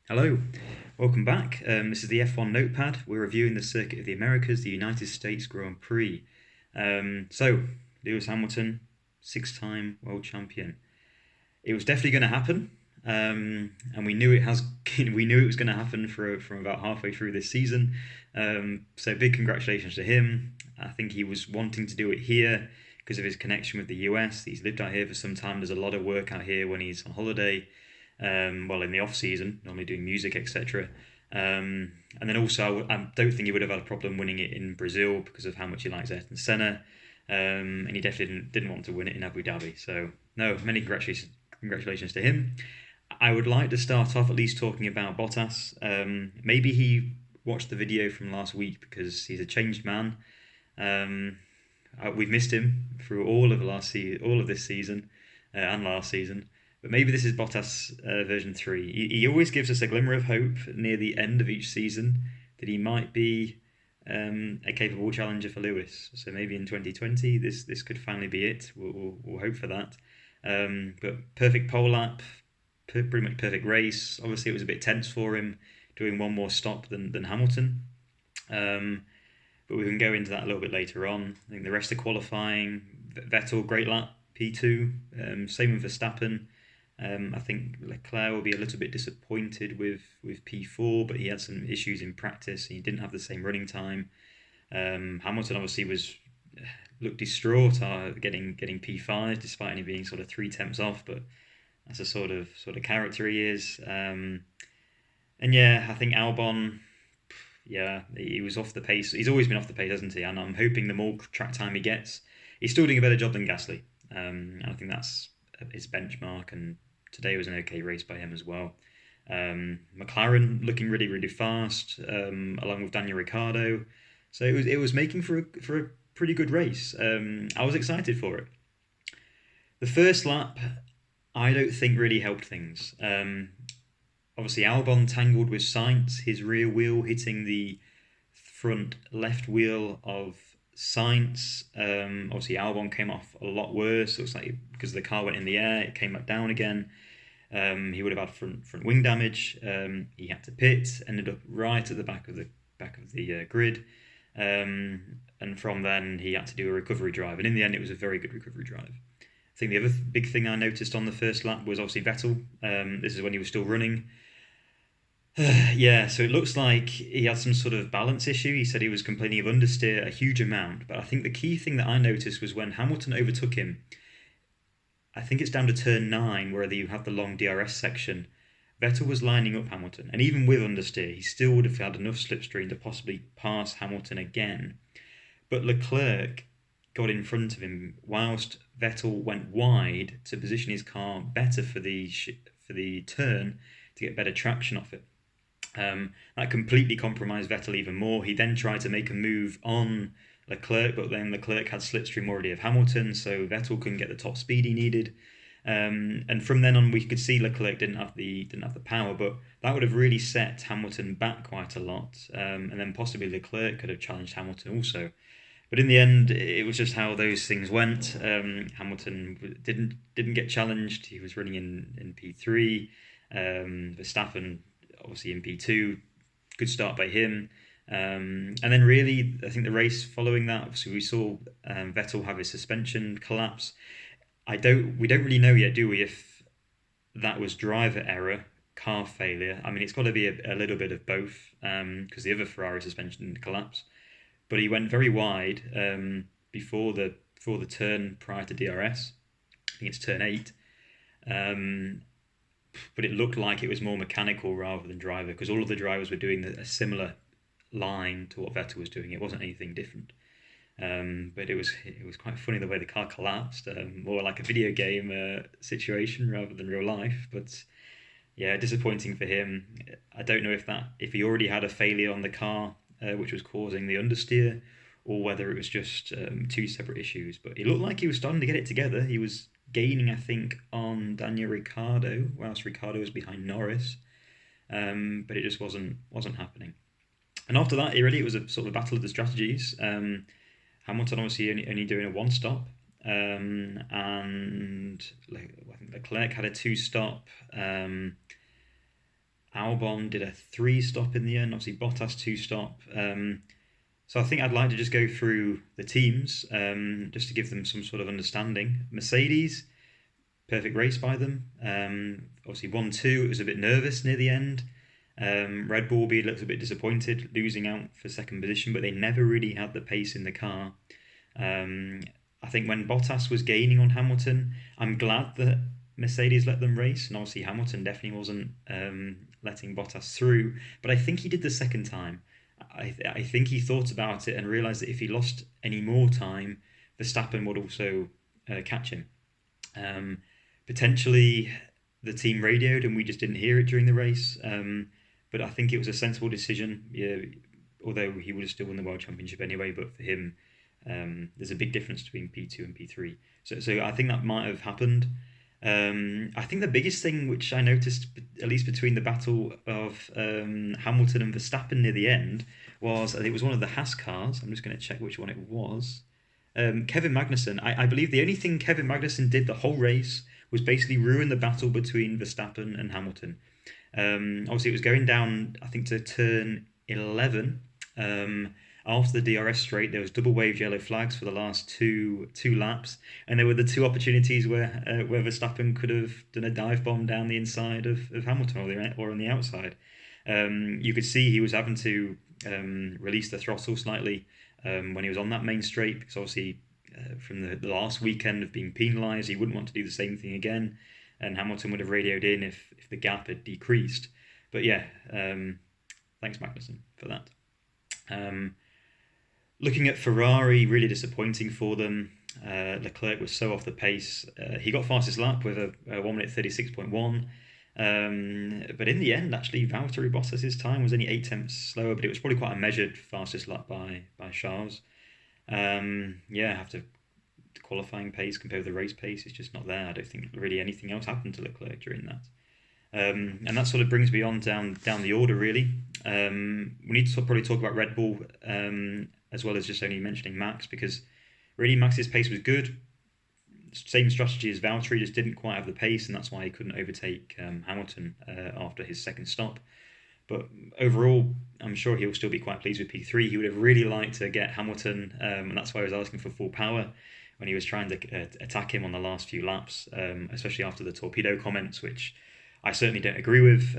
Hello, welcome back. This is the F1 notepad. We're reviewing the Circuit of the Americas, the United States Grand Prix. Lewis Hamilton, six-time world champion. It was definitely going to happen, and we knew it has. We knew it was going to happen from about halfway through this season. So big congratulations to him. I think he was wanting to do it here because of his connection with the US. He's lived out here for some time. There's a lot of work out here when he's on holiday. In the off season, normally doing music, etc. And then also, I don't think he would have had a problem winning it in Brazil because of how much he likes Ayrton Senna, and he definitely didn't want to win it in Abu Dhabi. So no, many congratulations to him. I would like to start off at least talking about Bottas. Maybe he watched the video from last week because he's a changed man. Um, we've missed him through all of this season and last season. But maybe this is Bottas version 3. He always gives us a glimmer of hope near the end of each season that he might be a capable challenger for Lewis. So maybe in 2020, this could finally be it. We'll hope for that. But perfect pole lap, pretty much perfect race. Obviously, it was a bit tense for him doing one more stop than Hamilton. Um, but we can go into that a little bit later on. I think the rest of qualifying, Vettel, great lap, P2. Same with Verstappen. I think Leclerc will be a little bit disappointed with P4, but he had some issues in practice. He didn't have the same running time. Hamilton obviously was looked distraught getting P5 despite only being sort of 3 tenths off, but that's a sort of character he is. And yeah, I think Albon, yeah, he was off the pace. He's always been off the pace, hasn't he? And I'm hoping the more track time he gets, he's still doing a better job than Gasly. And I think that's his benchmark. And today was an okay race by him as well. McLaren looking really, really fast, along with Daniel Ricciardo. So it was making for a pretty good race. I was excited for it. The first lap, I don't think really helped things. Obviously, Albon tangled with Sainz, his rear wheel hitting the front left wheel of Sainz. Obviously, Albon came off a lot worse. Looks like because the car went in the air, it came back down again. He would have had front wing damage. He had to pit. Ended up right at the back of the grid. And from then he had to do a recovery drive. And in the end, it was a very good recovery drive. I think the other big thing I noticed on the first lap was obviously Vettel. This is when he was still running. Yeah, so it looks like he had some sort of balance issue. He said he was complaining of understeer a huge amount, but I think the key thing that I noticed was when Hamilton overtook him. I think it's down to turn 9 where you have the long DRS section. Vettel was lining up Hamilton, and even with understeer, he still would have had enough slipstream to possibly pass Hamilton again. But Leclerc got in front of him whilst Vettel went wide to position his car better for the turn to get better traction off it. That completely compromised Vettel even more. He then tried to make a move on Leclerc, but then Leclerc had slipstream already of Hamilton, so Vettel couldn't get the top speed he needed. And from then on, we could see Leclerc didn't have the power, but that would have really set Hamilton back quite a lot, and then possibly Leclerc could have challenged Hamilton also. But in the end, it was just how those things went. Hamilton didn't get challenged. He was running in P3. Verstappen obviously in P2. Good start by him. And then really, I think the race following that, obviously we saw Vettel have his suspension collapse. We don't really know yet, do we, if that was driver error, car failure. I mean, it's got to be a little bit of both because the other Ferrari suspension didn't collapse. But he went very wide before the turn prior to DRS. I think it's turn 8. Um, but it looked like it was more mechanical rather than driver because all of the drivers were doing a similar line to what Vettel was doing. It wasn't anything different. But it was quite funny the way the car collapsed, more like a video game situation rather than real life. But yeah, disappointing for him. I don't know if he already had a failure on the car, which was causing the understeer, or whether it was just two separate issues. But it looked like he was starting to get it together. He was gaining, I think, on Daniel Ricciardo, whilst Ricciardo was behind Norris. But it just wasn't happening. And after that, it was a sort of battle of the strategies. Hamilton obviously only doing a one stop, and I think Leclerc had a two stop, Albon did a three stop in the end. Obviously, Bottas two stop. So I think I'd like to just go through the teams just to give them some sort of understanding. Mercedes, perfect race by them. Obviously, 1-2, it was a bit nervous near the end. Red Bull be looked a bit disappointed, losing out for second position, but they never really had the pace in the car. I think when Bottas was gaining on Hamilton, I'm glad that Mercedes let them race, and obviously Hamilton definitely wasn't letting Bottas through. But I think he did the second time. I think he thought about it and realised that if he lost any more time, Verstappen would also catch him. Potentially, the team radioed and we just didn't hear it during the race. But I think it was a sensible decision. Yeah, although he would have still won the world championship anyway. But for him, there's a big difference between P2 and P3. So I think that might have happened. I think the biggest thing which I noticed, at least between the battle of Hamilton and Verstappen near the end, was it was one of the Haas cars. I'm just going to check which one it was. Kevin Magnussen. I believe the only thing Kevin Magnussen did the whole race was basically ruin the battle between Verstappen and Hamilton. Obviously, it was going down, I think, to turn 11. After the DRS straight, there was double waved yellow flags for the last two laps, and there were the two opportunities where Verstappen could have done a dive bomb down the inside of Hamilton or on the outside. You could see he was having to release the throttle slightly when he was on that main straight, because obviously from the last weekend of being penalised, he wouldn't want to do the same thing again, and Hamilton would have radioed in if the gap had decreased. But yeah, thanks Magnussen for that. Looking at Ferrari, really disappointing for them. Leclerc was so off the pace. He got fastest lap with a 1 minute 36.1. But in the end, actually, Valtteri Bottas' time was only 8 tenths slower, but it was probably quite a measured fastest lap by Charles. After the qualifying pace compared with the race pace, it's just not there. I don't think really anything else happened to Leclerc during that. And that sort of brings me on down the order, really. We need to probably talk about Red Bull as well as just only mentioning Max, because really Max's pace was good. Same strategy as Valtteri, just didn't quite have the pace, and that's why he couldn't overtake Hamilton after his second stop. But overall, I'm sure he'll still be quite pleased with P3. He would have really liked to get Hamilton, and that's why I was asking for full power when he was trying to attack him on the last few laps, especially after the torpedo comments, which I certainly don't agree with.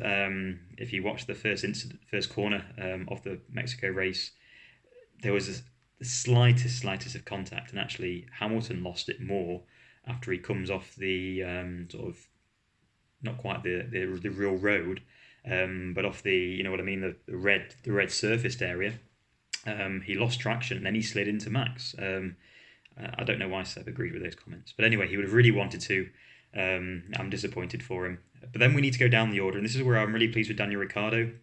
If you watch the first corner of the Mexico race, there was the slightest of contact, and actually Hamilton lost it more after he comes off the sort of not quite the real road, but off the, you know what I mean, the red surfaced area. He lost traction and then he slid into Max. I don't know why Seb agreed with those comments, but anyway, he would have really wanted to. I'm disappointed for him. But then we need to go down the order, and this is where I'm really pleased with Daniel Ricciardo.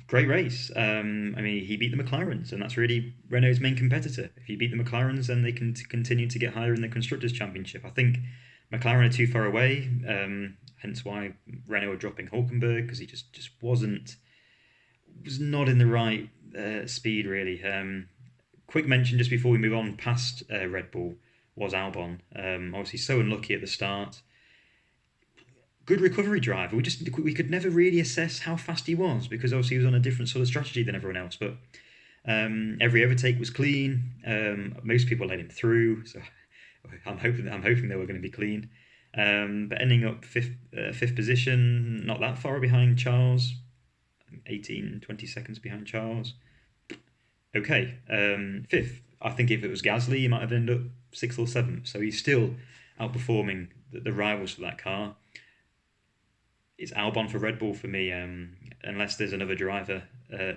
Great race. He beat the McLarens, and that's really Renault's main competitor. If you beat the McLarens, then they can continue to get higher in the Constructors' Championship. I think McLaren are too far away, hence why Renault are dropping Hulkenberg, because he just was not in the right speed, really. Quick mention just before we move on past Red Bull was Albon. Obviously so unlucky at the start. Good recovery driver. We could never really assess how fast he was, because obviously he was on a different sort of strategy than everyone else. But every overtake was clean. Most people let him through, so I'm hoping they were going to be clean. But ending up fifth position, not that far behind Charles, 20 seconds behind Charles. Okay, fifth. I think if it was Gasly, he might have ended up 6th or 7th. So he's still outperforming the rivals for that car. It's Albon for Red Bull for me, unless there's another driver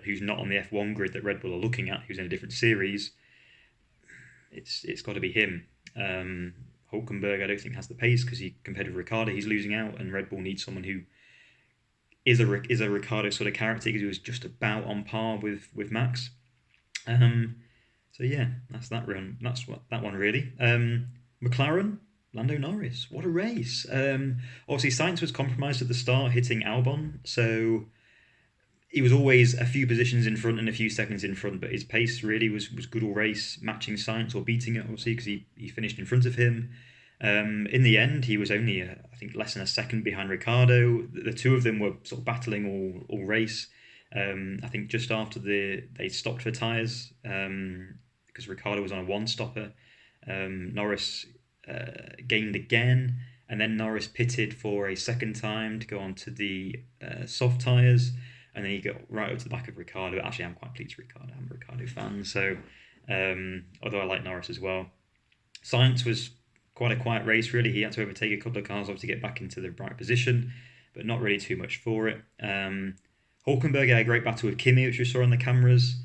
who's not on the F1 grid that Red Bull are looking at, who's in a different series. It's got to be him. Hulkenberg, I don't think has the pace, because compared with Ricciardo, he's losing out, and Red Bull needs someone who is a Ricciardo sort of character, because he was just about on par with Max. So yeah, that's that run. That's that one really. McLaren. Lando Norris, what a race. Obviously, Sainz was compromised at the start, hitting Albon, so he was always a few positions in front and a few seconds in front, but his pace really was good all race, matching Sainz or beating it, obviously, because he finished in front of him. In the end, he was only, I think, less than a second behind Ricardo. The two of them were sort of battling all race. I think just after they stopped for tyres because Ricardo was on a one stopper. Norris gained again, and then Norris pitted for a second time to go on to the soft tyres, and then he got right up to the back of Ricardo. Actually, I'm quite pleased with Ricardo. I'm a Ricardo fan, so although I like Norris as well. Sainz was quite a quiet race, really. He had to overtake a couple of cars off to get back into the right position, but not really too much for it. Hulkenberg had a great battle with Kimi, which we saw on the cameras.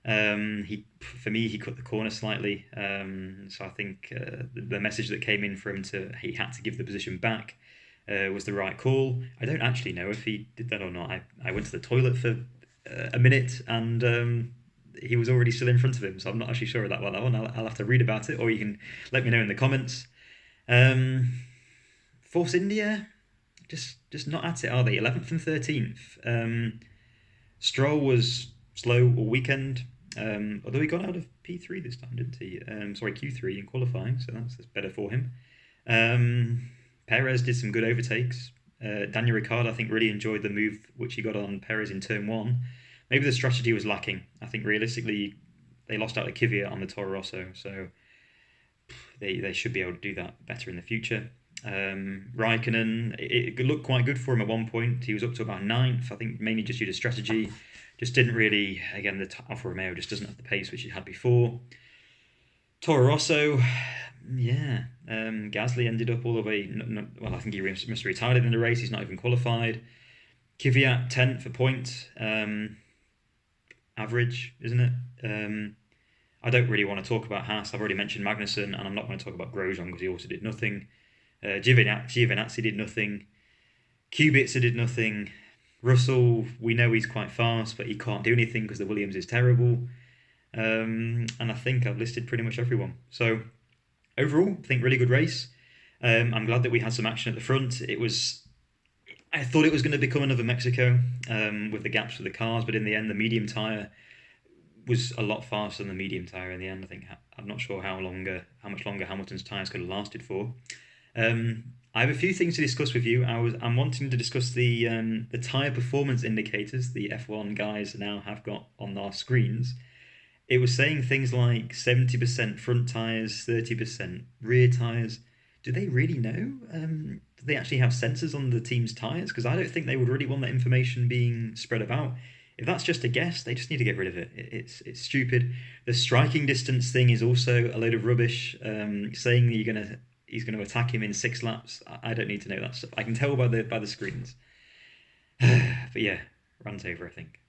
For me, he cut the corner slightly, so I think the message that came in for him he had to give the position back was the right call. I don't actually know if he did that or not. I went to the toilet for a minute and he was already still in front of him, so I'm not actually sure about that one. I'll have to read about it, or you can let me know in the comments. Force India, just not at it, are they? 11th and 13th. Stroll was slow all weekend, although he got out of P3 this time, didn't he? Sorry, Q3 in qualifying, so that's better for him. Perez did some good overtakes. Daniel Ricciardo, I think, really enjoyed the move which he got on Perez in turn one. Maybe the strategy was lacking. I think realistically, they lost out to Kvyat on the Toro Rosso, so they should be able to do that better in the future. Raikkonen, it looked quite good for him at one point. He was up to about 9th, I think mainly just due to strategy. Just didn't really, again, the Alfa Romeo just doesn't have the pace which it had before. Toro Rosso, yeah. Gasly ended up all the way, well, I think he must have retired in the race. He's not even qualified. Kvyat, 10th for point. Average, isn't it? I don't really want to talk about Haas. I've already mentioned Magnussen, and I'm not going to talk about Grosjean because he also did nothing. Giovinazzi did nothing. Kubica did nothing. Russell, we know he's quite fast, but he can't do anything because the Williams is terrible. And I think I've listed pretty much everyone. So overall, I think really good race. I'm glad that we had some action at the front. I thought it was going to become another Mexico with the gaps with the cars, but in the end, the medium tyre was a lot faster than the medium tyre in the end. I think I'm not sure how much longer Hamilton's tyres could have lasted for. I have a few things to discuss with you. I'm wanting to discuss the tyre performance indicators the F1 guys now have got on our screens. It was saying things like 70% front tyres, 30% rear tyres. Do they really know? Do they actually have sensors on the team's tyres? Because I don't think they would really want that information being spread about. If that's just a guess, they just need to get rid of it. It's stupid. The striking distance thing is also a load of rubbish. Saying that he's gonna attack him in 6 laps. I don't need to know that stuff. I can tell by the screens. But yeah, rant over, I think.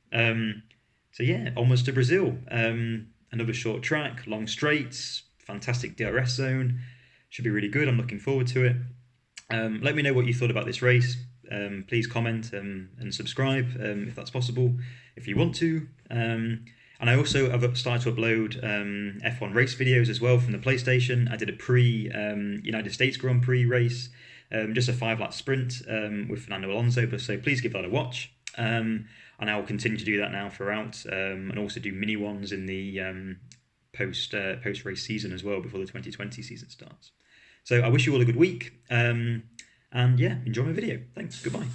So yeah, almost to Brazil. Another short track, long straights, fantastic DRS zone. Should be really good. I'm looking forward to it. Let me know what you thought about this race. Please comment and subscribe if that's possible, if you want to. And I also have started to upload F1 race videos as well from the PlayStation. I did a United States Grand Prix race, just a 5-lap sprint with Fernando Alonso, so please give that a watch. And I will continue to do that now throughout, and also do mini ones in the post-race season as well before the 2020 season starts. So I wish you all a good week. And yeah, enjoy my video. Thanks. Goodbye.